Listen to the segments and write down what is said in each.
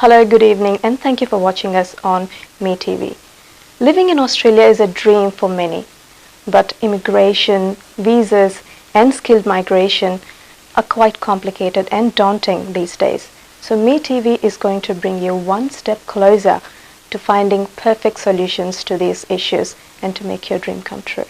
Hello, good evening, and thank you for watching us on Me TV. Living in Australia is a dream for many, but immigration, visas, and skilled migration are quite complicated and daunting these days. So Me TV is going to bring you one step closer to finding perfect solutions to these issues and to make your dream come true.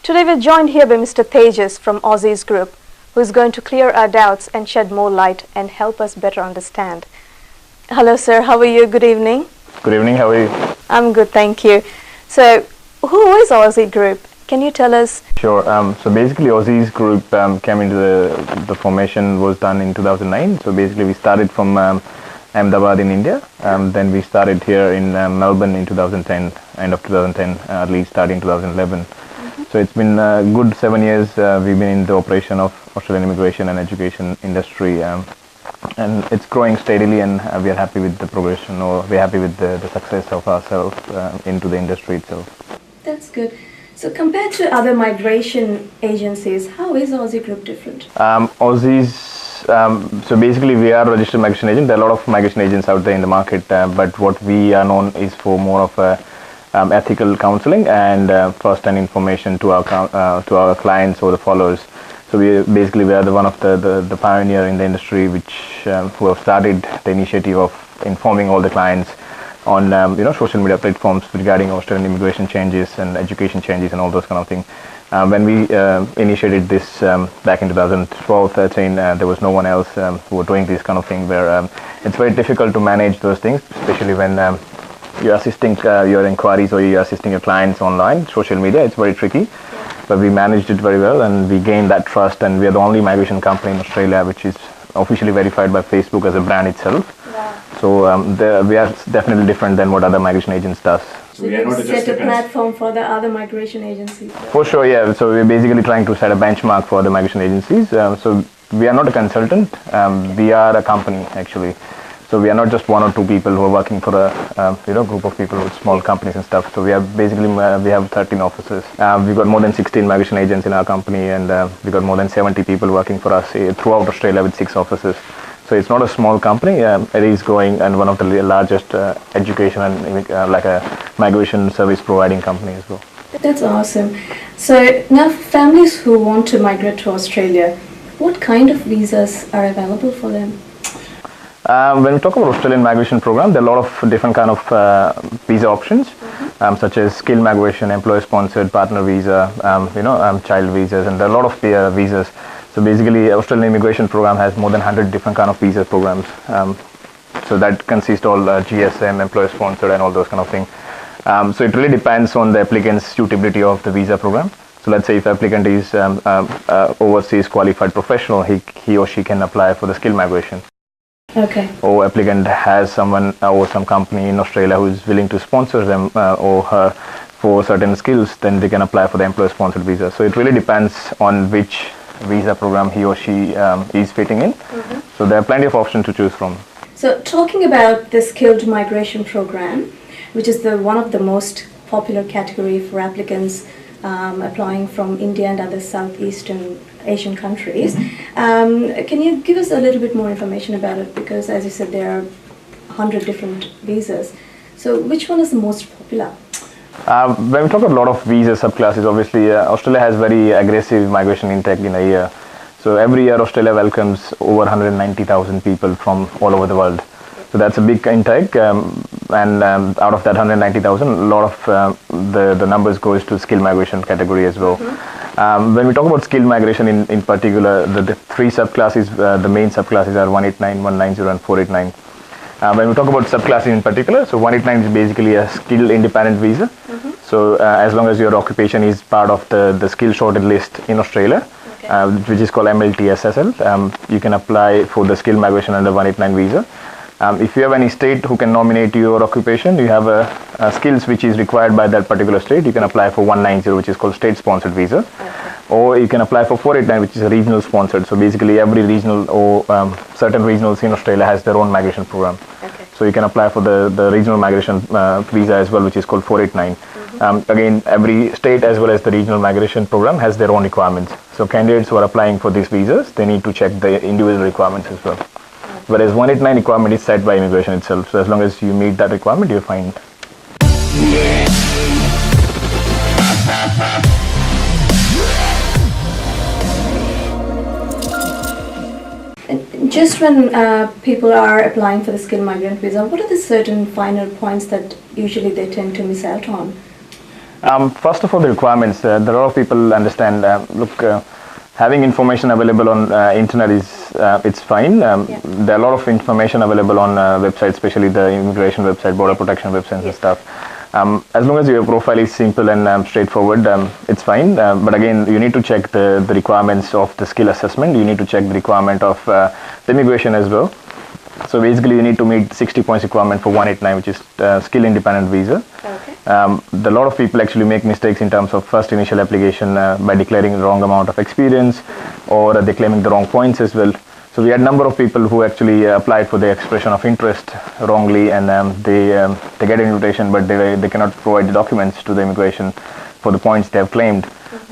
Today we're joined here by Mr. Tejas from Aussizz Group, who is going to clear our doubts and shed more light and help us better understand. Hello sir, how are you? Good evening. Good evening, how are you? I'm good, thank you. So, who is Aussizz Group? Can you tell us? Sure, so basically Aussizz Group came into the formation was done in 2009. So basically we started from Ahmedabad in India. Then we started here in Melbourne in 2010, end of 2010, early start in 2011. So it's been a good 7 years. We've been in the operation of Australian immigration and education industry, and it's growing steadily, and we are happy with the progression, or we're happy with the success of ourselves into the industry itself. That's good. So compared to other migration agencies, how is Aussizz Group different? Aussizz, so basically we are a registered migration agent. There are a lot of migration agents out there in the market, but what we are known is for more of a ethical counseling and first-hand information to our clients or the followers. So we are one of the pioneer in the industry, who have started the initiative of informing all the clients on social media platforms regarding Australian immigration changes and education changes and all those kind of things. When we initiated this back in 2012-13, there was no one else who were doing this kind of thing, where it's very difficult to manage those things, especially when you're assisting your inquiries or you're assisting your clients online, social media. It's very tricky, but we managed it very well, and we gained that trust, and we are the only migration company in Australia which is officially verified by Facebook as a brand itself. Wow. So we are definitely different than what other migration agents does. So you set a platform for the other migration agencies? For sure, yeah. So we're basically trying to set a benchmark for the migration agencies. So we are not a consultant, we are a company actually. So we are not just one or two people who are working for a group of people with small companies and stuff. So we are basically we have 13 offices. We've got more than 16 migration agents in our company, and we've got more than 70 people working for us throughout Australia with 6 offices. So it's not a small company. It is growing, and one of the largest education and like a migration service providing company as well. That's awesome. So now families who want to migrate to Australia, what kind of visas are available for them? When we talk about Australian migration program, there are a lot of different kind of visa options, such as skilled migration, employer-sponsored, partner visa, child visas, and there are a lot of visas. So basically, Australian immigration program has more than 100 different kind of visa programs. So that consists all GSM, employer-sponsored, and all those kind of things. So it really depends on the applicant's suitability of the visa program. So let's say if applicant is overseas qualified professional, he or she can apply for the skilled migration. Okay. Or applicant has someone or some company in Australia who is willing to sponsor them or her for certain skills, then they can apply for the employer-sponsored visa. So it really depends on which visa program he or she is fitting in. So there are plenty of options to choose from. So talking about the skilled migration program, which is one of the most popular category for applicants applying from India and other Southeastern Asian countries. Can you give us a little bit more information about it? Because as you said, there are 100 different visas. So which one is the most popular? When we talk about a lot of visa subclasses, obviously Australia has very aggressive migration intake in a year. So every year Australia welcomes over 190,000 people from all over the world. So that's a big intake, and out of that 190,000, a lot of the numbers goes to skilled migration category as well. When we talk about skilled migration in particular, the 3 subclasses, the main subclasses are 189, 190 and 489. When we talk about subclasses in particular, so 189 is basically a skilled independent visa. So as long as your occupation is part of the skill shorted list in Australia, which is called MLTSSL, you can apply for the skilled migration under 189 visa. If you have any state who can nominate your occupation, you have a skills which is required by that particular state, you can apply for 190, which is called state sponsored visa. Or you can apply for 489, which is a regional sponsored. So basically every regional or certain regionals in Australia has their own migration program. So you can apply for the regional migration visa as well, which is called 489. Again, every state as well as the regional migration program has their own requirements. So candidates who are applying for these visas, they need to check the individual requirements as well. Whereas 189 requirement is set by immigration itself. So as long as you meet that requirement, you're fine. Just when people are applying for the skilled migrant visa, what are the certain final points that usually they tend to miss out on? First of all, the requirements. There are a lot of people understand. Having information available on internet is it's fine. There are a lot of information available on websites, especially the immigration website, border protection websites and stuff. As long as your profile is simple and straightforward, it's fine. But again, you need to check the requirements of the skill assessment. You need to check the requirement of the immigration as well. So basically, you need to meet 60 points requirement for 189, which is skill independent visa. Okay. A lot of people actually make mistakes in terms of first initial application by declaring the wrong amount of experience, or they're claiming the wrong points as well. So we had a number of people who actually applied for the expression of interest wrongly, and they get an invitation, but they cannot provide the documents to the immigration for the points they have claimed.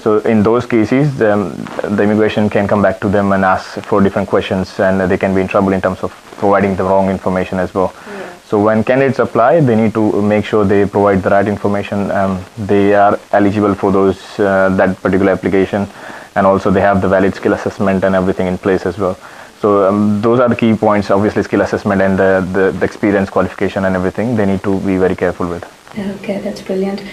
So in those cases, the immigration can come back to them and ask for different questions, and they can be in trouble in terms of providing the wrong information as well. So when candidates apply, they need to make sure they provide the right information. They are eligible for those that particular application, and also they have the valid skill assessment and everything in place as well. So those are the key points. Obviously, skill assessment and the experience, qualification, and everything. They need to be very careful with. Okay, that's brilliant.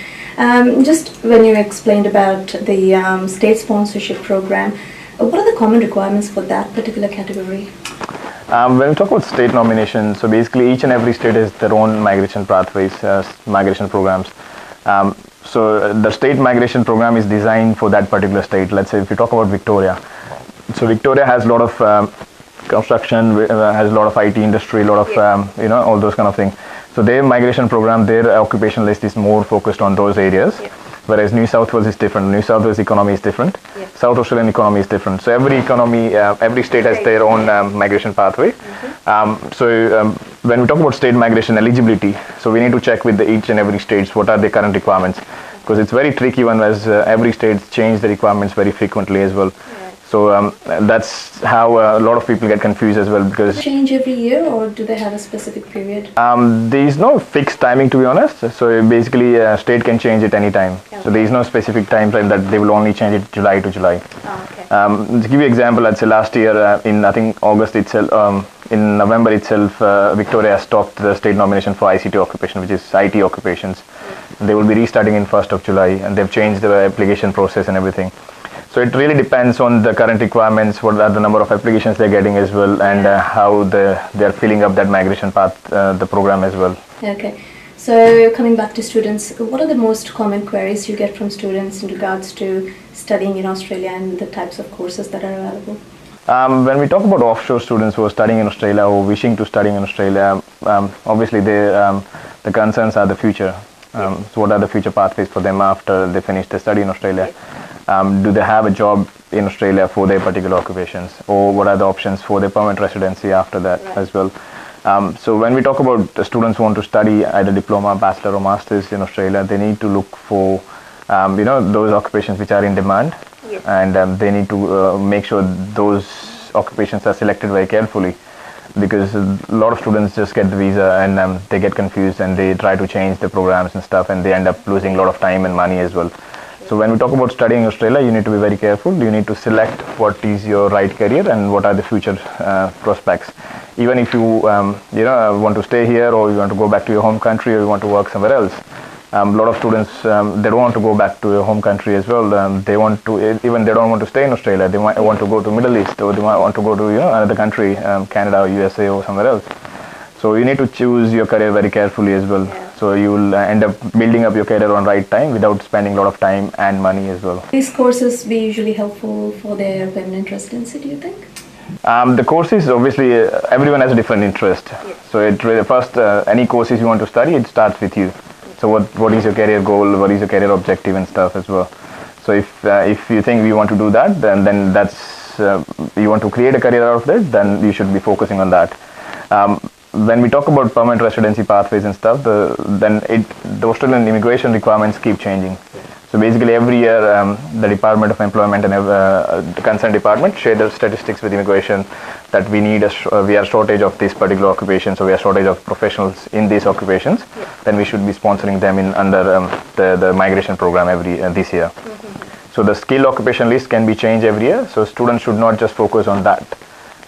Just when you explained about the state sponsorship program, what are the common requirements for that particular category? When we talk about state nomination, so basically each and every state has their own migration pathways, migration programs. So the state migration program is designed for that particular state. Let's say if you talk about Victoria, so Victoria has a lot of construction, has a lot of IT industry, a lot of all those kind of things. So their migration program, their occupation list is more focused on those areas. Whereas New South Wales is different. New South Wales economy is different. South Australian economy is different. So every economy, every state has their own migration pathway. When we talk about state migration eligibility, so we need to check with each and every states what are the current requirements, because it's very tricky one, as every state change the requirements very frequently as well. So that's how a lot of people get confused as well, because change every year, or do they have a specific period? There is no fixed timing, to be honest. So basically state can change it anytime. Okay. So there is no specific time frame that they will only change it July to July. To give you an example, I'd say last year in I think August itself, in November itself, Victoria stopped the state nomination for ICT occupation, which is IT occupations. They will be restarting in 1st of July, and they've changed the application process and everything. So it really depends on the current requirements, what are the number of applications they're getting as well, and how they're filling up that migration path, the program as well. Okay. So coming back to students, what are the most common queries you get from students in regards to studying in Australia and the types of courses that are available? When we talk about offshore students who are studying in Australia or wishing to study in Australia, obviously the concerns are the future. So what are the future pathways for them after they finish their study in Australia? Do they have a job in Australia for their particular occupations, or what are the options for their permanent residency after that as well? So when we talk about the students who want to study either diploma, bachelor or masters in Australia, they need to look for those occupations which are in demand, and they need to make sure those occupations are selected very carefully, because a lot of students just get the visa and they get confused and they try to change the programs and stuff, and they end up losing a lot of time and money as well. So when we talk about studying in Australia, you need to be very careful. You need to select what is your right career and what are the future prospects. Even if you want to stay here, or you want to go back to your home country, or you want to work somewhere else. A lot of students they don't want to go back to your home country as well. They want to, even they don't want to stay in Australia. They might want to go to Middle East, or they might want to go to another country, Canada or USA or somewhere else. So you need to choose your career very carefully as well. So you will end up building up your career on right time without spending a lot of time and money as well. These courses be usually helpful for their permanent residency, do you think? The courses, obviously, everyone has a different interest. So it really, first, any courses you want to study, it starts with you. So what is your career goal, what is your career objective and stuff as well. So if you think you want to do that, then that's you want to create a career out of it, then you should be focusing on that. when we talk about permanent residency pathways and stuff, the Australian immigration requirements keep changing. So basically every year the Department of Employment and the concerned department share the statistics with immigration that we are shortage of this particular occupation, so we are shortage of professionals in these occupations. Then we should be sponsoring them under the migration program this year. So the skill occupation list can be changed every year, so students should not just focus on that.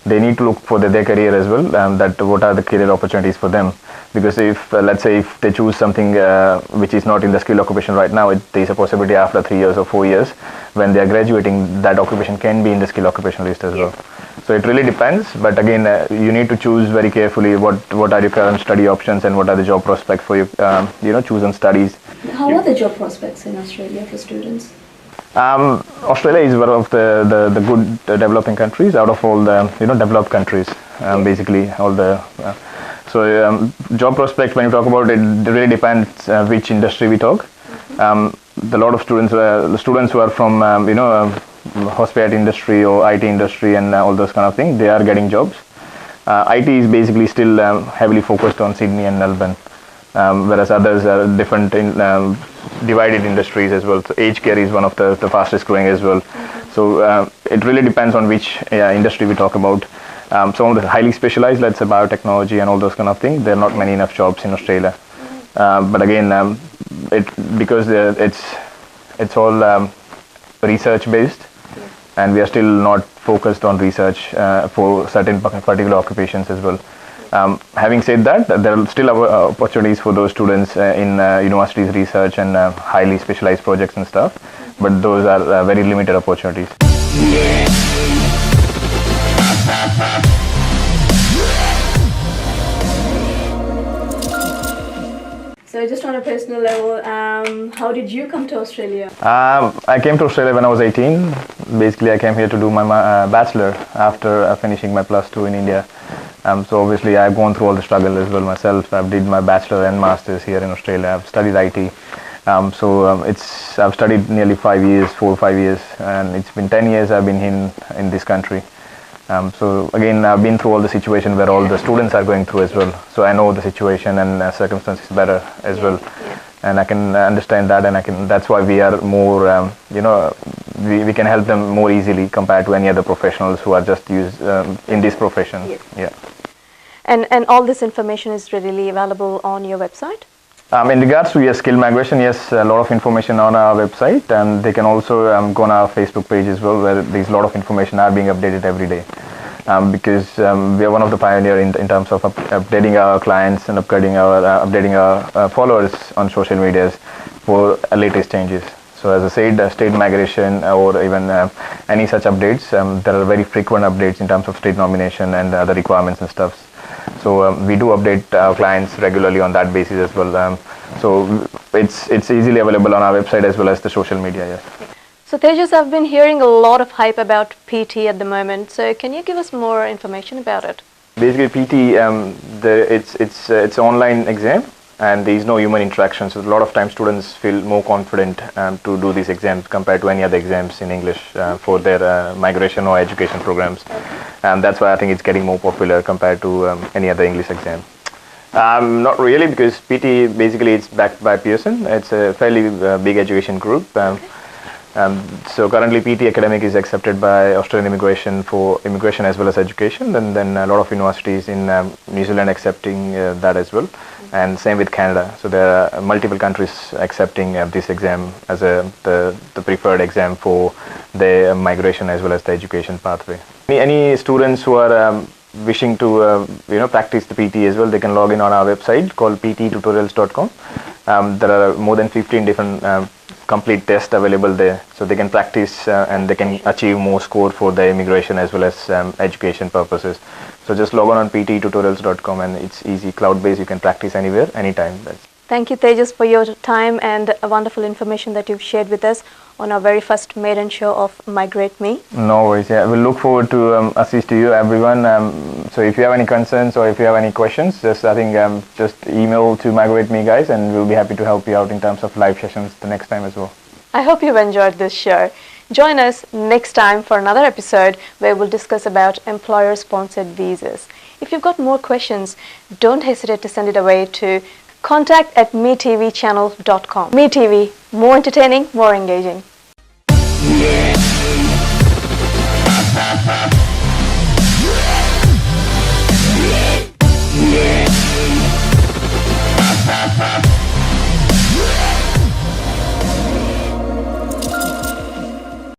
They need to look for their career as well, that what are the career opportunities for them. Because if, let's say, if they choose something which is not in the skill occupation right now, there is a possibility after 3 years or 4 years, when they are graduating, that occupation can be in the skill occupation list as well. So it really depends, but again, you need to choose very carefully what are your current study options and what are the job prospects for your chosen studies. How are the job prospects in Australia for students? Australia is one of the good developing countries out of all the developed countries. Basically, all the job prospects, when you talk about it, really depends which industry we talk. The lot of students who are from hospitality industry or IT industry and all those kind of things, they are getting jobs. IT is basically still heavily focused on Sydney and Melbourne, whereas others are different in divided industries as well. So aged care is one of the fastest growing as well. So it really depends on which industry we talk about. Some of the highly specialized, let's say biotechnology and all those kind of things, there are not many enough jobs in Australia. But again, because it's all research based, and we are still not focused on research for certain particular occupations as well. Having said that, there are still opportunities for those students in universities research and highly specialized projects and stuff, but those are very limited opportunities. So just on a personal level, how did you come to Australia? I came to Australia when I was 18. Basically, I came here to do my bachelor after finishing my +2 in India. So obviously, I've gone through all the struggle as well myself. I've did my bachelor and masters here in Australia. I've studied IT. I've studied nearly 4 or 5 years, and it's been 10 years I've been in this country. So again, I've been through all the situation where all the students are going through as well. So I know the situation and circumstances better as well, and I can understand that, and that's why we are more, we can help them more easily compared to any other professionals who are just used in this profession. Yeah. And all this information is readily available on your website? In regards to skill migration, yes, a lot of information on our website, and they can also go on our Facebook page as well, where there's a lot of information are being updated every day. Because we are one of the pioneers in terms of updating our clients and updating our followers on social medias for latest changes. So as I said, state migration or even any such updates, there are very frequent updates in terms of state nomination and other requirements and stuff. So we do update our clients regularly on that basis as well. So it's easily available on our website as well as the social media. Yes. So Tejas, I've been hearing a lot of hype about PT at the moment. So can you give us more information about it? Basically, PT, it's online exam, and there is no human interaction. So a lot of times students feel more confident to do these exams compared to any other exams in English for their migration or education programs. And that's why I think it's getting more popular compared to any other English exam. Not really, because PT basically it's backed by Pearson. It's a fairly big education group. So currently PT academic is accepted by Australian immigration for immigration as well as education, and then a lot of universities in New Zealand accepting that as well, and same with Canada. So there are multiple countries accepting this exam as the preferred exam for the migration as well as the education pathway. Any students who are wishing to practice the PT as well, they can log in on our website called pttutorials.com. There are more than 15 different complete tests available there, so they can practice and they can achieve more score for the immigration as well as education purposes. So just log on pttutorials.com, and it's easy, cloud-based. You can practice anywhere, anytime. Thank you, Tejas, for your time and wonderful information that you've shared with us on our very first maiden show of Migrate Me. No worries. Yeah, we'll look forward to assist you, everyone. So if you have any concerns or if you have any questions, just email to Migrate Me, guys, and we'll be happy to help you out in terms of live sessions the next time as well. I hope you've enjoyed this show. Join us next time for another episode where we'll discuss about employer-sponsored visas. If you've got more questions, don't hesitate to send it away to contact@metvchannel.com. MeTV, more entertaining, more engaging.